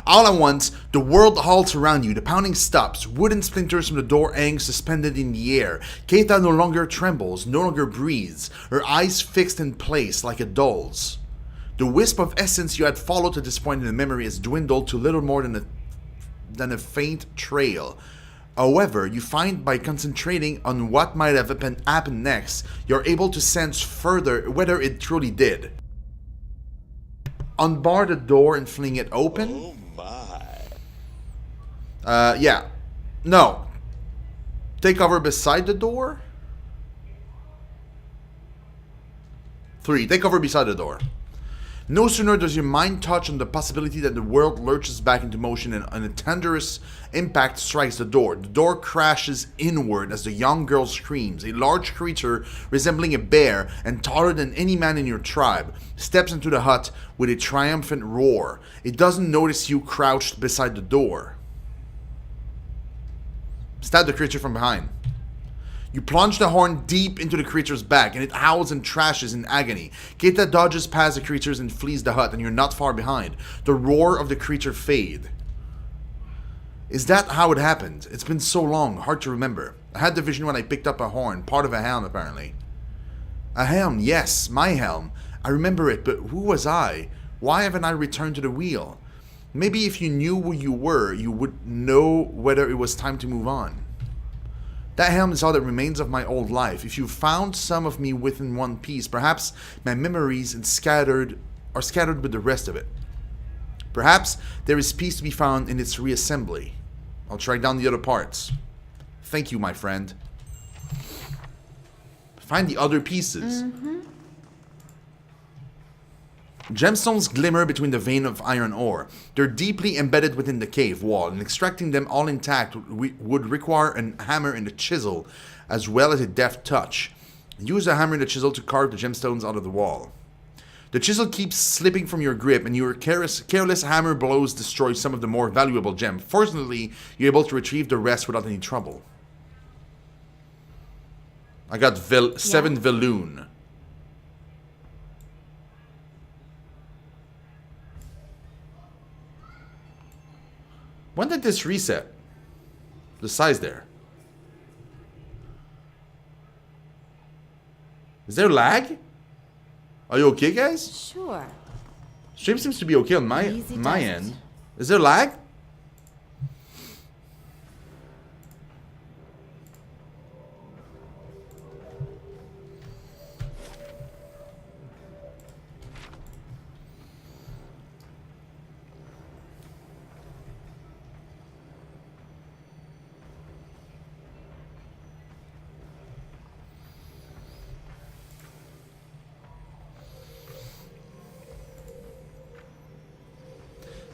All at once, the world halts around you. The pounding stops. Wooden splinters from the door hang suspended in the air. Keita no longer trembles, no longer breathes, her eyes fixed in place like a doll's. The wisp of essence you had followed to this point in the memory has dwindled to little more than a faint trail. However, you find by concentrating on what might have happened next, you're able to sense further whether it truly did. Unbar the door and fling it open. Oh my. Yeah. No. Take cover beside the door. 3. Take cover beside the door. No sooner does your mind touch on the possibility that the world lurches back into motion and a thunderous impact strikes the door crashes inward as the young girl screams. A large creature resembling a bear and taller than any man in your tribe steps into the hut with a triumphant roar. It doesn't notice you crouched beside the door. Stab the creature from behind. You plunge the horn deep into the creature's back, and it howls and trashes in agony. Keita dodges past the creatures and flees the hut, and you're not far behind. The roar of the creature fades. Is that how it happened? It's been so long, hard to remember. I had the vision when I picked up a horn, part of a helm apparently. A helm, yes, my helm. I remember it, but who was I? Why haven't I returned to the wheel? Maybe if you knew who you were, you would know whether it was time to move on. That helm is all that remains of my old life. If you found some of me within one piece, perhaps my memories are scattered with the rest of it. Perhaps there is peace to be found in its reassembly. I'll track down the other parts. Thank you, my friend. Find the other pieces. Gemstones glimmer between the vein of iron ore. They're deeply embedded within the cave wall, and extracting them all intact would require a hammer and a chisel, as well as a deft touch. Use the hammer and the chisel to carve the gemstones out of the wall. The chisel keeps slipping from your grip, and your careless hammer blows destroy some of the more valuable gems. Fortunately, you're able to retrieve the rest without any trouble. I got 7 Veloon. When did this reset? The size there. Is there lag? Are you okay, guys? Sure. Stream seems to be okay on my end. Is there lag?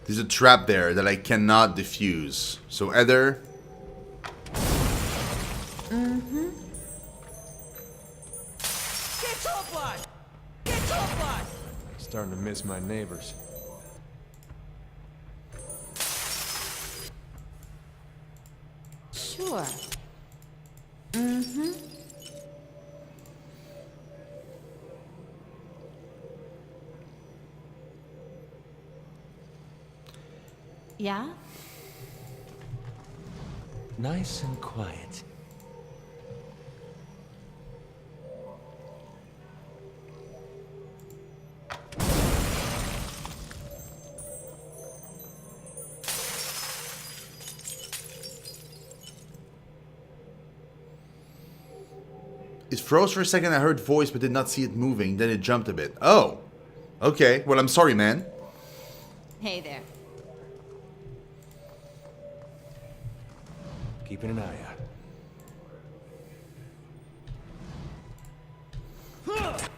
There's a trap there that I cannot defuse. So either... Get off one! Get off one! Starting to miss my neighbors. Sure. Yeah? Nice and quiet. It froze for a second. I heard voice but did not see it moving. Then it jumped a bit. Oh. Okay. Well, I'm sorry, man. Hey there. Keeping an eye out.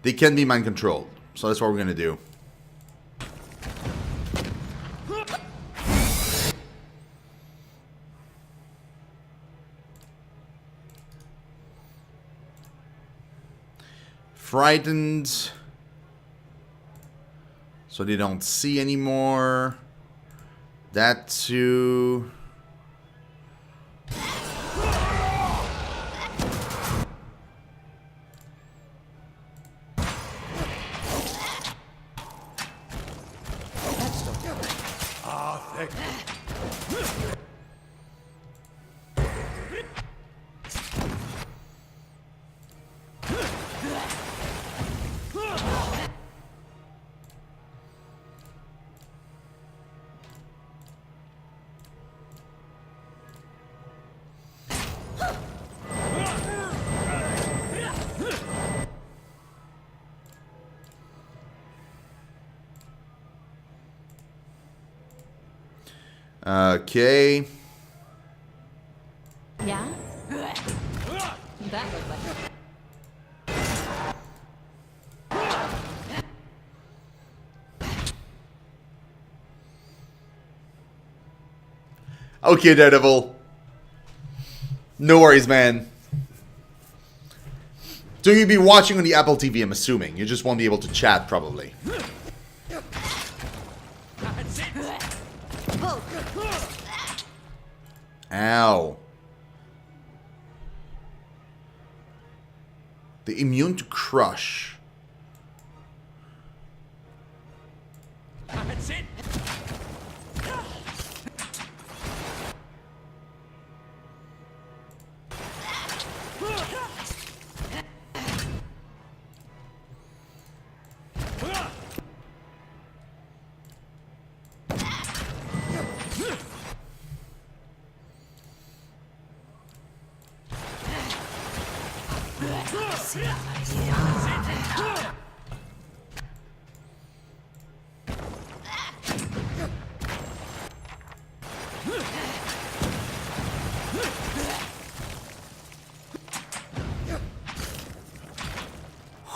They can be mind controlled. So that's what we're going to do. Frightened. So they don't see anymore. That too. way. Okay. Yeah? That looked like... Okay, Daredevil. No worries, man. So you'll be watching on the Apple TV, I'm assuming. You just won't be able to chat, probably. Ow. The immune to crush. That's it.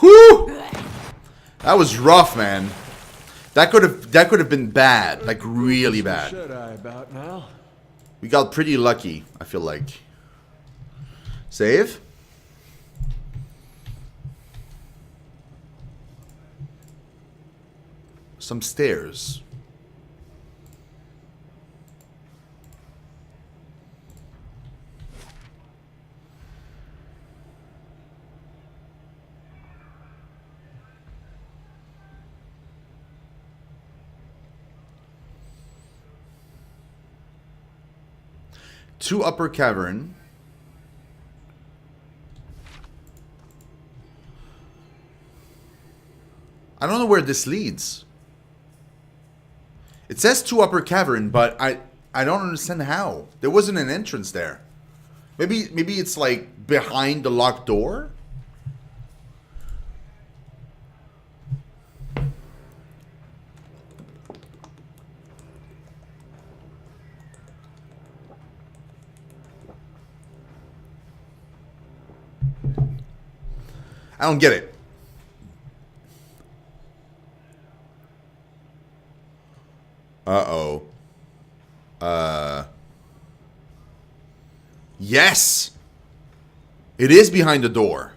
Whew! That was rough, man. That could have been bad, like really bad. Shut eye about now. We got pretty lucky, I feel like. Save? Some stairs. Two upper cavern. I don't know where this leads. It says two upper cavern, but I don't understand how. There wasn't an entrance there. Maybe it's like behind the locked door? I don't get it. Uh-oh. Yes! It is behind the door.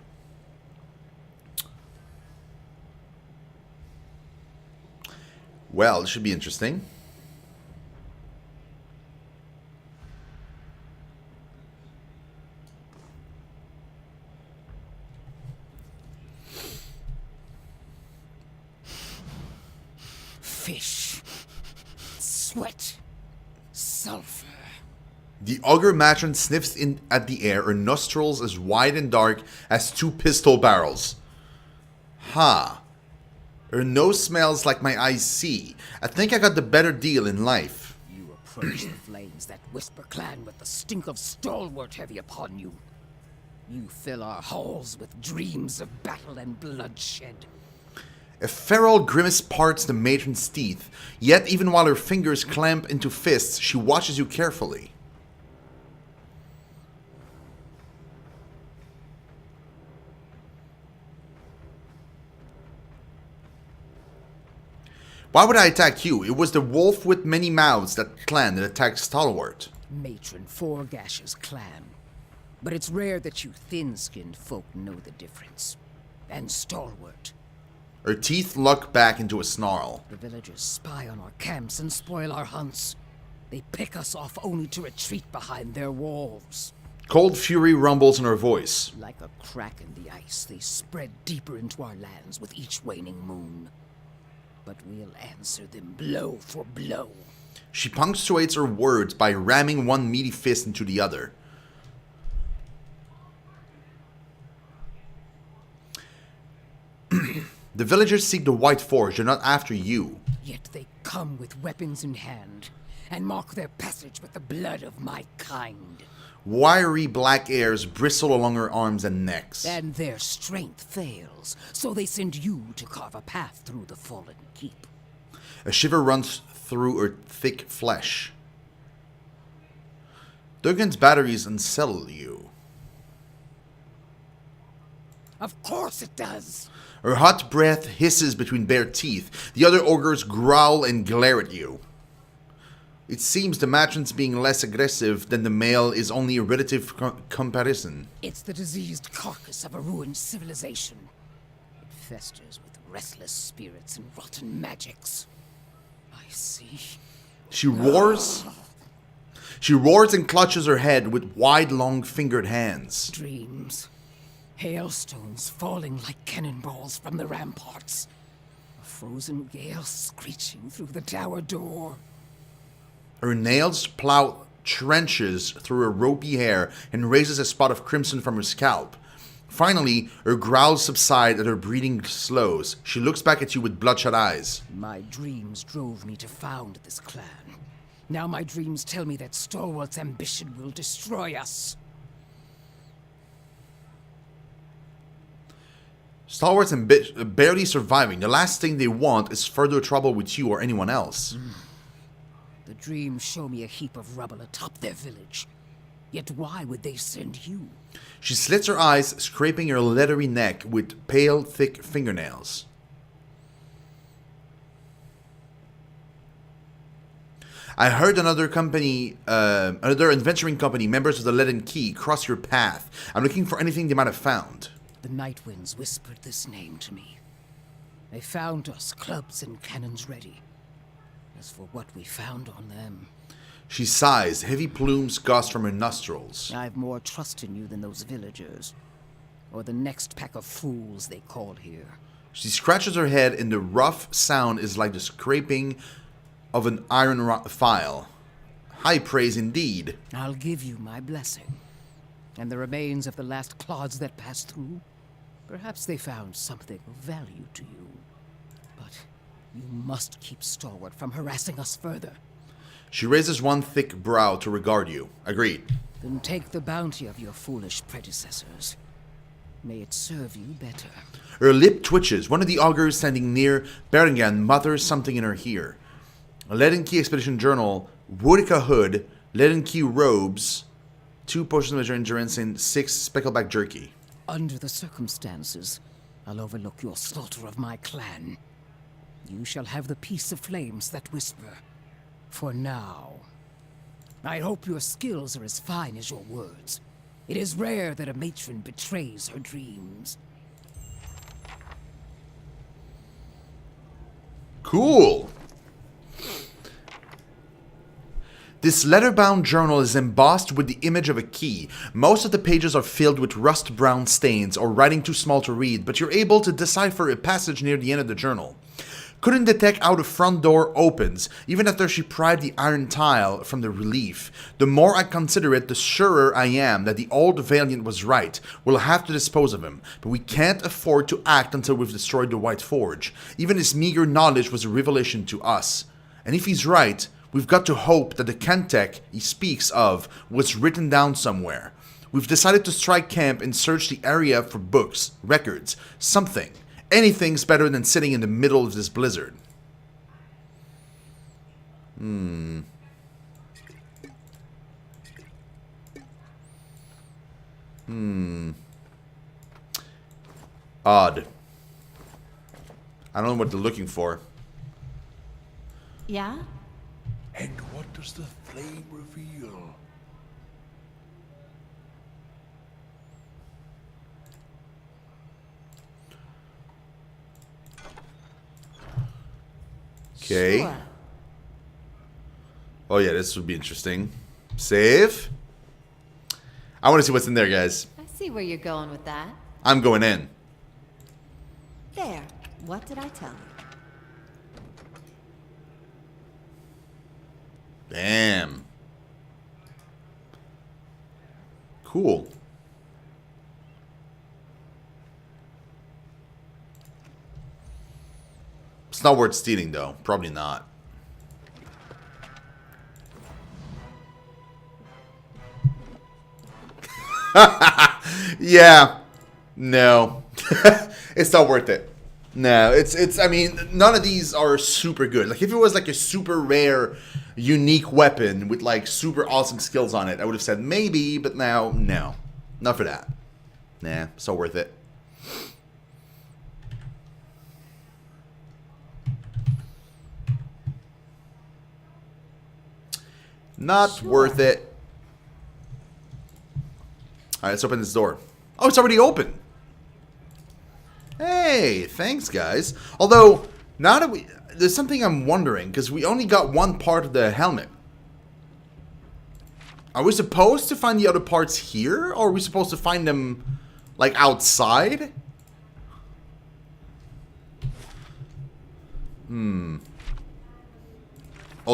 Well, it should be interesting. Fish. Sweat. Sulfur. The ogre matron sniffs in at the air, her nostrils as wide and dark as two pistol barrels. Ha. Her nose smells like my eyes see. I think I got the better deal in life. You approach the flames that whisper clan with the stink of stalwart heavy upon you. You fill our halls with dreams of battle and bloodshed. A feral grimace parts the matron's teeth, yet even while her fingers clamp into fists, she watches you carefully. Why would I attack you? It was the wolf with many mouths, that clan that attacked Stalwart. Matron Forgash's clan. But it's rare that you thin-skinned folk know the difference. And Stalwart. Her teeth lock back into a snarl. The villagers spy on our camps and spoil our hunts. They pick us off only to retreat behind their walls. Cold fury rumbles in her voice. Like a crack in the ice, they spread deeper into our lands with each waning moon. But we'll answer them blow for blow. She punctuates her words by ramming one meaty fist into the other. The villagers seek the White Forge. They're not after you. Yet they come with weapons in hand, and mark their passage with the blood of my kind. Wiry black hairs bristle along her arms and necks. And their strength fails, so they send you to carve a path through the fallen keep. A shiver runs through her thick flesh. Durgan's batteries unsettle you. Of course it does. Her hot breath hisses between bare teeth. The other ogres growl and glare at you. It seems the matron's being less aggressive than the male is only a relative comparison. It's the diseased carcass of a ruined civilization. It festers with restless spirits and rotten magics. I see. She roars. She roars and clutches her head with wide, long-fingered hands. Dreams. Hailstones falling like cannonballs from the ramparts. A frozen gale screeching through the tower door. Her nails plow trenches through her ropey hair and raises a spot of crimson from her scalp. Finally, her growls subside and her breathing slows. She looks back at you with bloodshot eyes. My dreams drove me to found this clan. Now my dreams tell me that Stalwart's ambition will destroy us. Stalwart's barely surviving. The last thing they want is further trouble with you or anyone else. The dreams show me a heap of rubble atop their village. Yet why would they send you? She slits her eyes, scraping her leathery neck with pale, thick fingernails. I heard another adventuring company, members of the Leaden Key, cross your path. I'm looking for anything they might have found. The Night Winds whispered this name to me. They found us clubs and cannons ready. As for what we found on them, She sighs, heavy plumes gust from her nostrils. I've more trust in you than those villagers. Or the next pack of fools they call here. She scratches her head, and the rough sound is like the scraping of an iron file. High praise indeed. I'll give you my blessing. And the remains of the last clods that passed through. Perhaps they found something of value to you. But you must keep Stalwart from harassing us further. She raises one thick brow to regard you. Agreed. Then take the bounty of your foolish predecessors. May it serve you better. Her lip twitches. One of the augurs standing near Berengan mutters something in her ear. A Leaden Key Expedition Journal, Woodica Hood, Leaden Key Robes, 2 potions of measure endurance, and 6 speckleback jerky. Under the circumstances, I'll overlook your slaughter of my clan. You shall have the peace of flames that whisper. For now. I hope your skills are as fine as your words. It is rare that a matron betrays her dreams. Cool. This leather-bound journal is embossed with the image of a key. Most of the pages are filled with rust-brown stains or writing too small to read, but you're able to decipher a passage near the end of the journal. Couldn't detect how the front door opens, even after she pried the iron tile from the relief. The more I consider it, the surer I am that the old Valiant was right. We'll have to dispose of him, but we can't afford to act until we've destroyed the White Forge. Even his meager knowledge was a revelation to us. And if he's right, we've got to hope that the Kantech he speaks of was written down somewhere. We've decided to strike camp and search the area for books, records, something. Anything's better than sitting in the middle of this blizzard. Odd. I don't know what they're looking for. Yeah? And what does the flame reveal? Okay. Sure. Oh yeah, this would be interesting. Save. I want to see what's in there, guys. I see where you're going with that. I'm going in. There. What did I tell you? Damn. Cool. It's not worth stealing, though. Probably not. Yeah. No. It's not worth it. No, I mean, none of these are super good. Like, if it was like a super rare, unique weapon with like super awesome skills on it, I would have said maybe, but now, no. Not for that. Nah, it's not worth it. Not worth it. Alright, let's open this door. Oh, it's already open. Hey, thanks, guys. Although, now that there's something I'm wondering, because we only got one part of the helmet. Are we supposed to find the other parts here, or are we supposed to find them, like, outside? Hold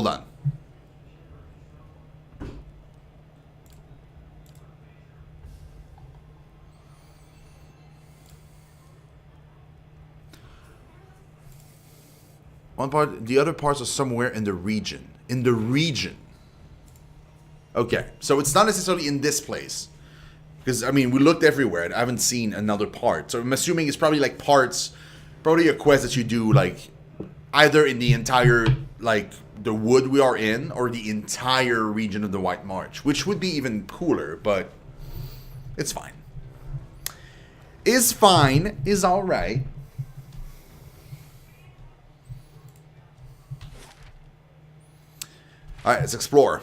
on. One part, the other parts are somewhere in the region. In the region. Okay, so it's not necessarily in this place. Because, I mean, we looked everywhere and I haven't seen another part. So I'm assuming it's probably like parts, probably a quest that you do, like, either in the entire, like, the wood we are in, or the entire region of the White March. Which would be even cooler, but it's fine. Is fine, is alright. Alright, let's explore.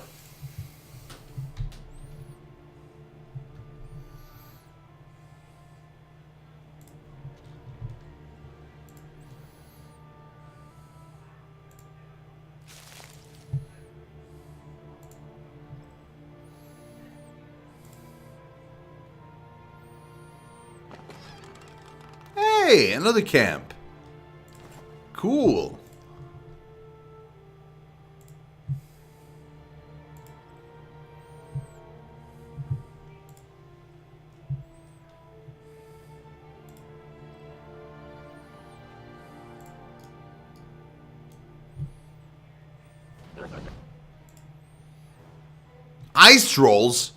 Hey, another camp. Cool. Ice trolls?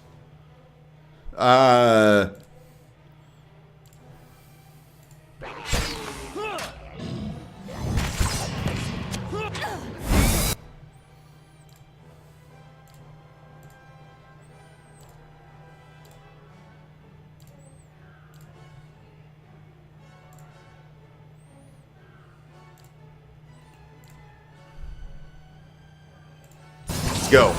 Let's go.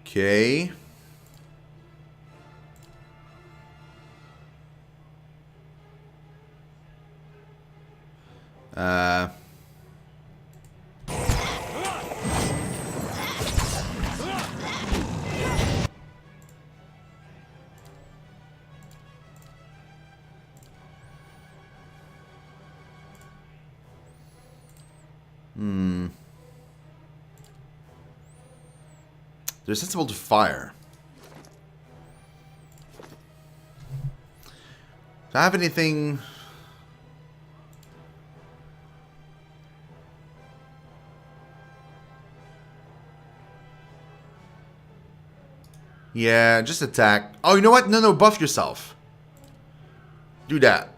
Okay. They're sensible to fire. Do I have anything? Yeah, just attack. Oh, you know what? No, buff yourself. Do that.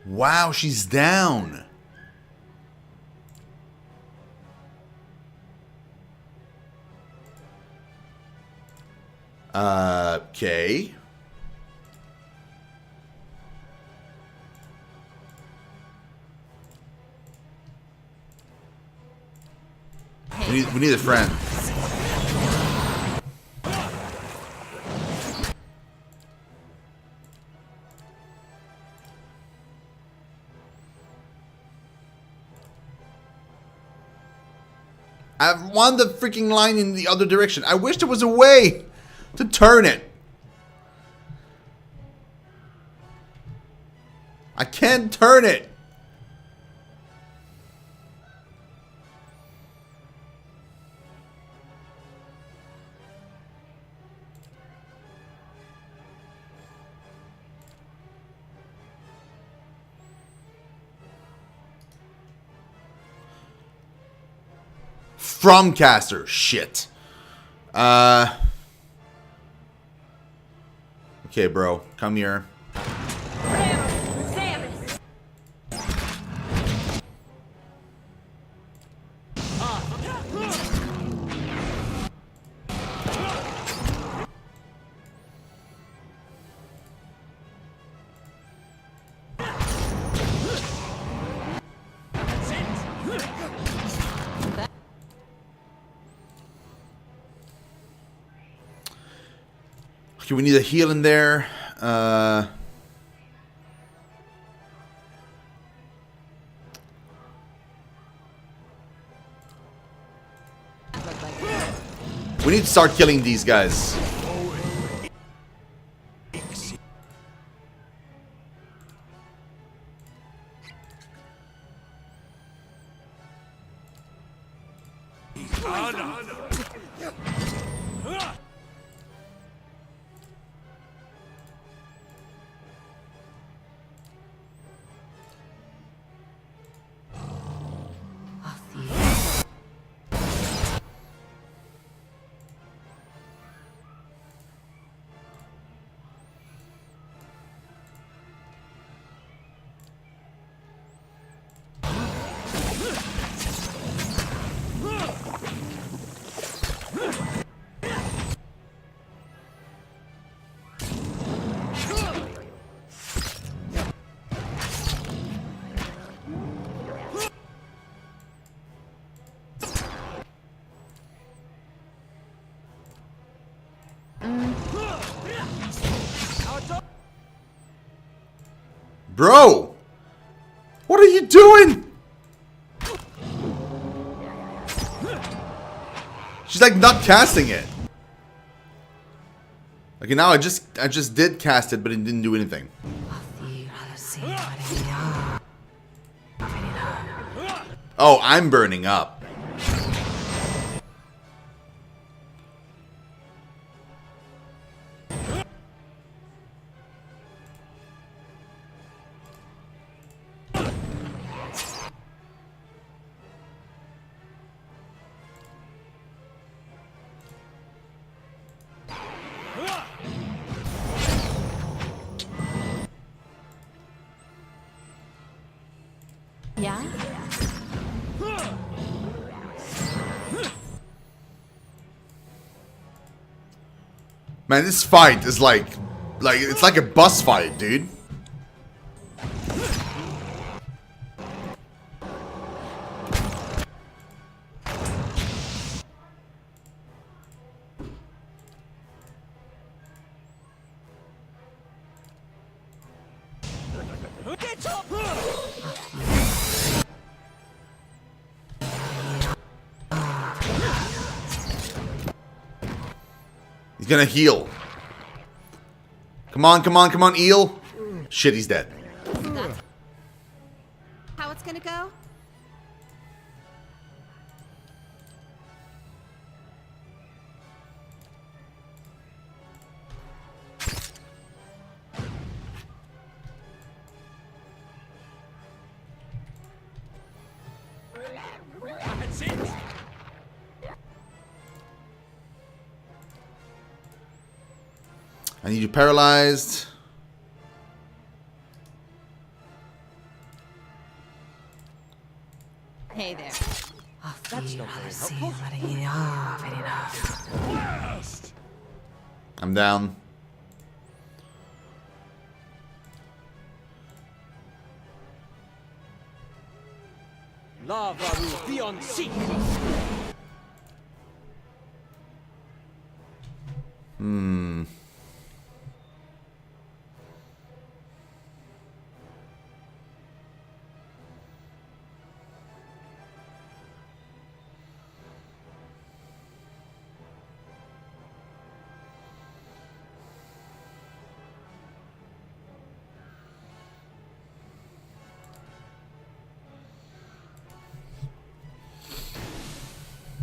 Wow, she's down. Okay. We need a friend. I want the freaking line in the other direction. I wish there was a way to turn it. I can't turn it. From caster. Shit. Okay, bro. Come here. Okay, we need a heal in there. We need to start killing these guys. Bro! What are you doing? She's like not casting it. Okay, now I just did cast it, but it didn't do anything. Oh, I'm burning up. Yeah? Man, this fight is like it's like a boss fight, dude. He's gonna heal. Come on, come on, come on, eel. Shit, he's dead. That's how it's gonna go? I need you paralyzed. I'm down. Lava will be on seek.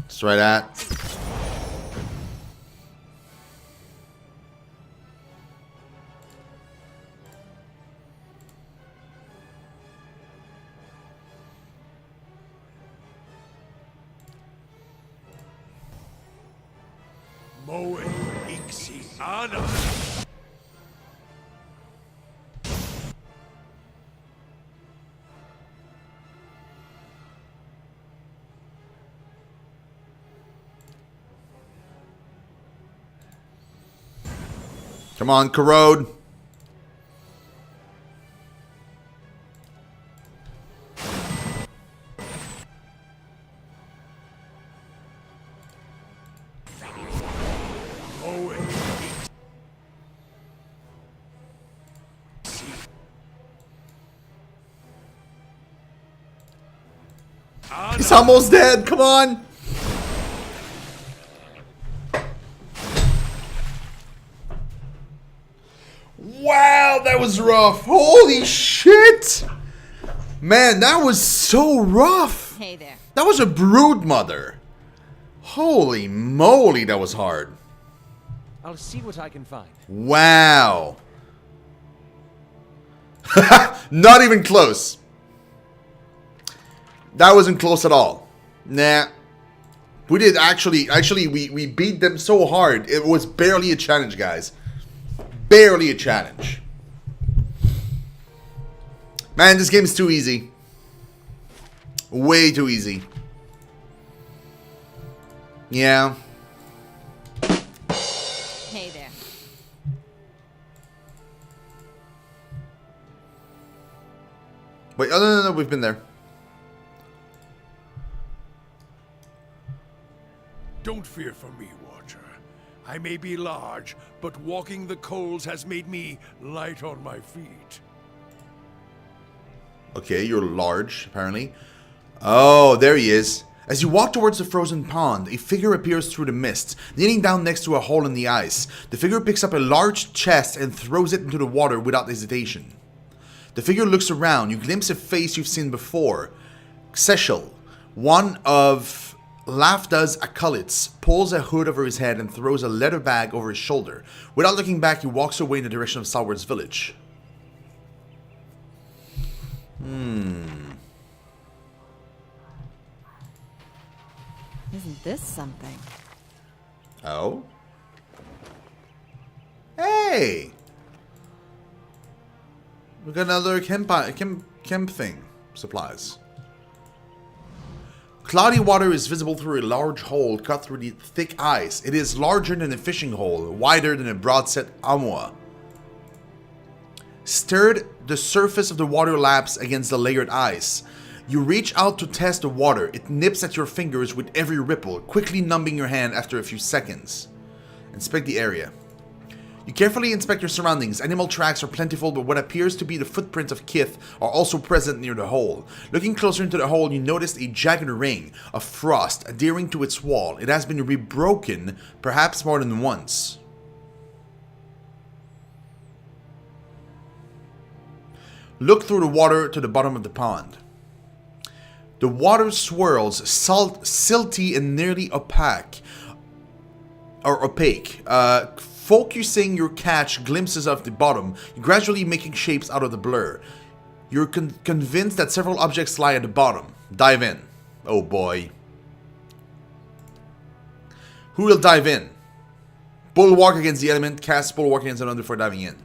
Let's try that. Moe Ixi Ana. Come on, corrode. Moe He's almost dead. Come on. Wow, that was rough. Holy shit. Man, that was so rough. Hey there. That was a brood mother. Holy moly, that was hard. I'll see what I can find. Wow. Not even close. That wasn't close at all. Nah. We did actually we beat them so hard. It was barely a challenge, guys. Barely a challenge. Man, this game is too easy. Way too easy. Yeah. Hey there. Wait, oh no, we've been there. Don't fear for me, Watcher. I may be large, but walking the coals has made me light on my feet. Okay, you're large, apparently. Oh, there he is. As you walk towards the frozen pond, a figure appears through the mist, kneeling down next to a hole in the ice. The figure picks up a large chest and throws it into the water without hesitation. The figure looks around. You glimpse a face you've seen before. Xeshel, one of Lafda's acolytes, pulls a hood over his head and throws a leather bag over his shoulder. Without looking back, he walks away in the direction of Salward's village. Isn't this something? Oh? Hey! We got another chem thing. Supplies. Cloudy water is visible through a large hole cut through the thick ice. It is larger than a fishing hole, wider than a broadset amoa. Stirred, the surface of the water laps against the layered ice. You reach out to test the water. It nips at your fingers with every ripple, quickly numbing your hand after a few seconds. Inspect the area. You carefully inspect your surroundings. Animal tracks are plentiful, but what appears to be the footprints of Kith are also present near the hole. Looking closer into the hole, you notice a jagged ring of frost adhering to its wall. It has been rebroken, perhaps more than once. Look through the water to the bottom of the pond. The water swirls, silty and nearly opaque. Focusing your catch glimpses of the bottom, gradually making shapes out of the blur. You're convinced that several objects lie at the bottom. Dive in. Oh boy. Who will dive in? Bulwark against the element. Cast Bulwark against another before diving in.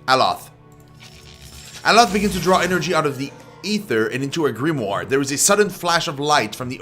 Aloth. Aloth begins to draw energy out of the ether and into a grimoire. There is a sudden flash of light from the